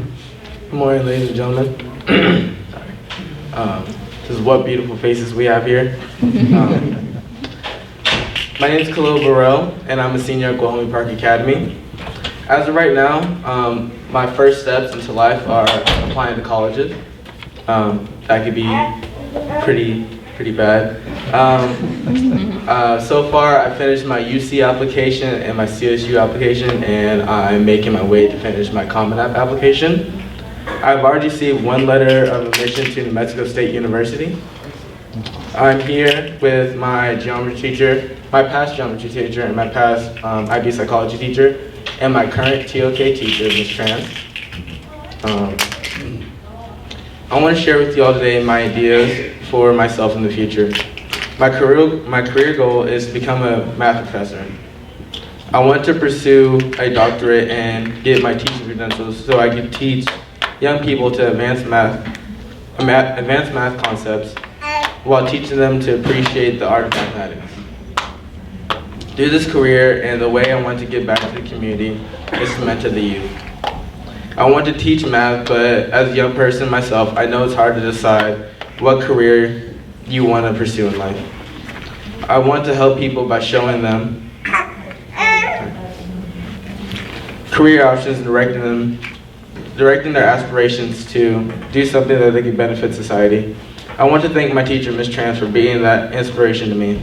Good morning, ladies and gentlemen. Sorry. Just what beautiful faces we have here. My name is Khalil Burrell, and I'm a senior at Guajome Park Academy. As of right now, my first steps into life are applying to colleges. That could be pretty bad. So far, I finished my UC application and my CSU application, and I'm making my way to finish my Common App application. I've already received one letter of admission to New Mexico State University. I'm here with my geometry teacher, my past geometry teacher, and my past IB psychology teacher, and my current TOK teacher, Ms. Tran. I want to share with you all today my ideas for myself in the future. My career goal is to become a math professor. I want to pursue a doctorate and get my teaching credentials so I can teach young people to advance math concepts while teaching them to appreciate the art of mathematics. Through this career and the way I want to give back to the community is to mentor the youth. I want to teach math, but as a young person myself, I know it's hard to decide what career you want to pursue in life. I want to help people by showing them career options and directing their aspirations to do something that they can benefit society. I want to thank my teacher, Ms. Tran, for being that inspiration to me.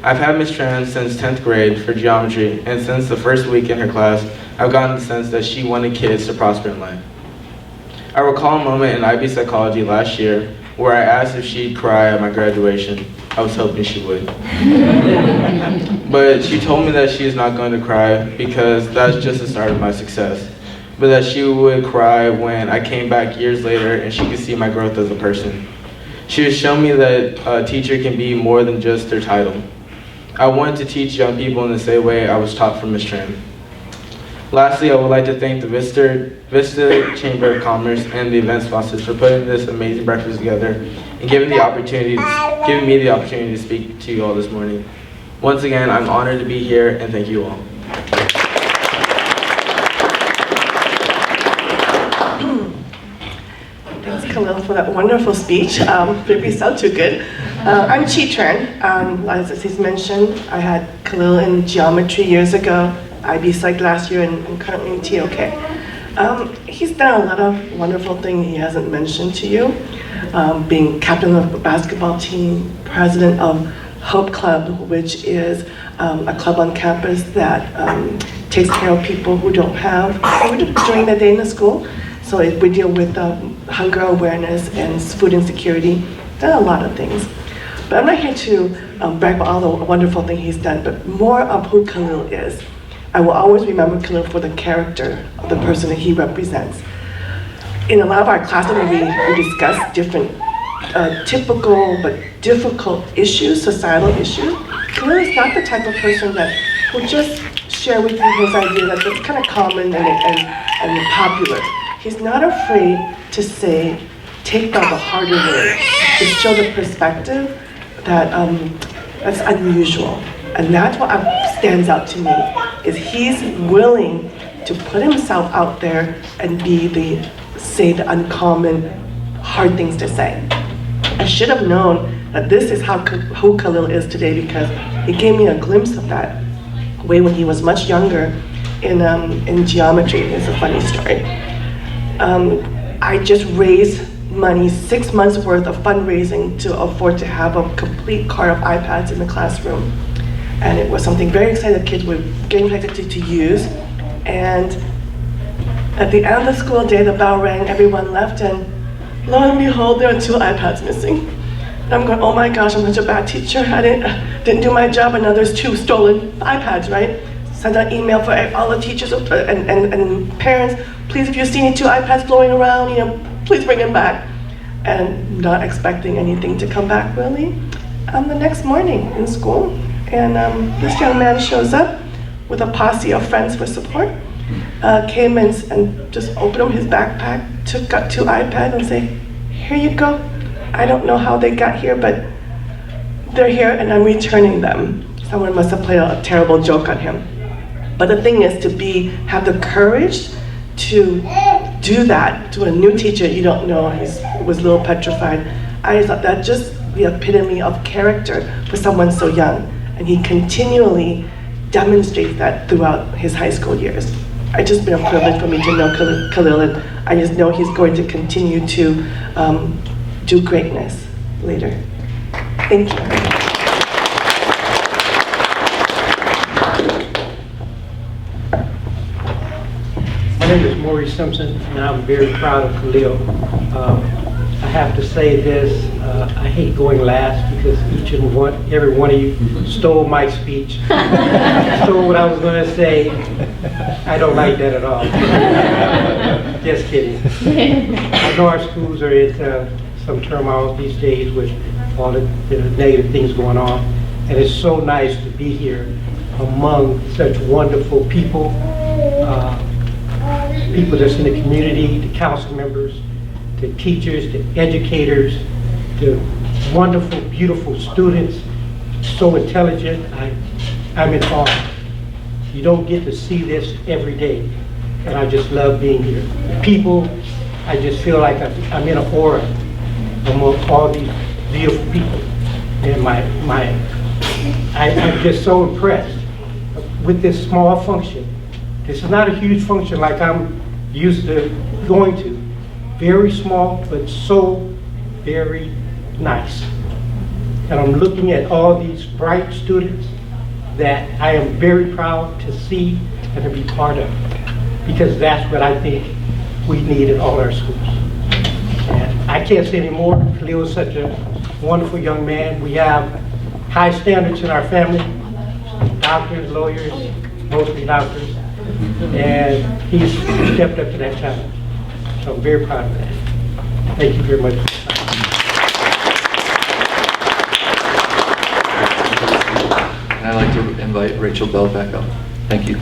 I've had Ms. Tran since 10th grade for geometry, and since the first week in her class, I've gotten the sense that she wanted kids to prosper in life. I recall a moment in IB psychology last year where I asked if she'd cry at my graduation. I was hoping she would. But she told me that she is not going to cry because that's just the start of my success. But that she would cry when I came back years later and she could see my growth as a person. She would show me that a teacher can be more than just their title. I wanted to teach young people in the same way I was taught from Ms. Tran. Lastly, I would like to thank the Vista Chamber of Commerce and the event sponsors for putting this amazing breakfast together and giving me the opportunity to speak to you all this morning. Once again, I'm honored to be here, and thank you all. Thanks, Khalil, for that wonderful speech. Maybe sound too good. I'm Chi Tran. As he's mentioned, I had Khalil in geometry years ago, IB Psych last year, and currently in TOK. He's done a lot of wonderful things he hasn't mentioned to you. Being captain of a basketball team, president of Hope Club, which is a club on campus that takes care of people who don't have food during the day in the school. So we deal with hunger awareness and food insecurity. Done a lot of things. But I'm not here to brag about all the wonderful things he's done, but more of who Khalil is. I will always remember Khalil for the character of the person that he represents. In a lot of our classes, we discuss different typical but difficult issues, societal issues. Khalil is not the type of person that will just share with you his idea that's kind of common and popular. He's not afraid to say, take the harder way, to show the perspective that that's unusual. And that's what stands out to me, is he's willing to put himself out there and say the uncommon, hard things to say. I should have known that this is who Khalil is today, because he gave me a glimpse of that way when he was much younger in geometry. It's a funny story. I just raised money, 6 months worth of fundraising to afford to have a complete cart of iPads in the classroom. And it was something very excited kids were getting excited to use. And at the end of the school day, the bell rang, everyone left, and lo and behold, there are 2 iPads missing. And I'm going, oh my gosh, I'm such a bad teacher. I didn't do my job, and now there's 2 stolen iPads, right? Send an email for all the teachers and parents, please, if you see any 2 iPads blowing around, please bring them back. And not expecting anything to come back, really. The next morning in school, and this young man shows up with a posse of friends for support, came in and just opened up his backpack, got 2 iPads and say, here you go. I don't know how they got here, but they're here and I'm returning them. Someone must have played a terrible joke on him. But the thing is to have the courage to do that to a new teacher you don't know, he was a little petrified. I thought that just the epitome of character for someone so young, and he continually demonstrates that throughout his high school years. It's just been a privilege for me to know Khalil, and I just know he's going to continue to do greatness later. Thank you. My name is Maurice Simpson, and I'm very proud of Khalil. I have to say this, I hate going last because every one of you stole my speech, stole what I was going to say. I don't like that at all. Just kidding. I know our schools are in some turmoil these days with all the negative things going on, and it's so nice to be here among such wonderful people, people that's in the community, the council members, the teachers, the educators, the wonderful, beautiful students, so intelligent. I'm in awe. You don't get to see this every day, and I just love being here. People, I just feel like I'm in an aura among all these beautiful people, and I'm just so impressed with this small function. This is not a huge function like I'm used to going to. Very small, but so very nice. And I'm looking at all these bright students that I am very proud to see and to be part of, because that's what I think we need in all our schools. And I can't say any more. Khalil is such a wonderful young man. We have high standards in our family, doctors, lawyers, mostly doctors, and he's stepped up to that challenge. So I'm very proud of that. Thank you very much. And I'd like to invite Rachel Bell back up. Thank you.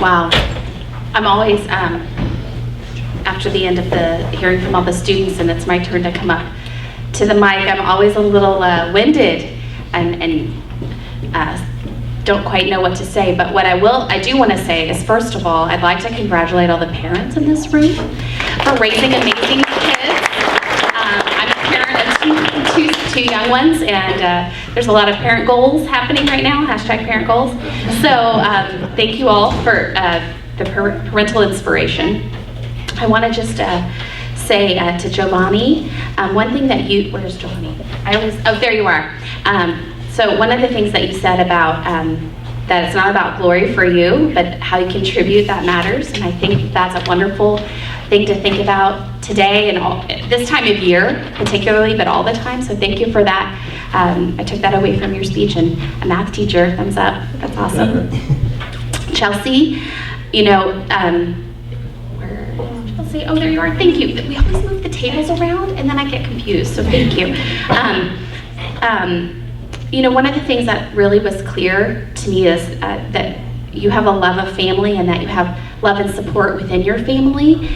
Wow. I'm always, after the end of the hearing from all the students and it's my turn to come up to the mic, I'm always a little winded and don't quite know what to say, but what I do want to say is, first of all, I'd like to congratulate all the parents in this room for raising amazing kids. I'm a parent of two young ones, and there's a lot of parent goals happening right now, #parent goals. So thank you all for the parental inspiration. I want to just say to Giovanni, one thing that where's Giovanni? Oh, there you are. So one of the things that you said about that it's not about glory for you, but how you contribute, that matters. And I think that's a wonderful thing to think about today and this time of year particularly, but all the time. So thank you for that. I took that away from your speech, and a math teacher, thumbs up. That's awesome. Chelsea, you know, where is Chelsea? Oh, there you are. Thank you. We always move the tables around, and then I get confused. So thank you. You know, one of the things that really was clear to me is that you have a love of family and that you have love and support within your family.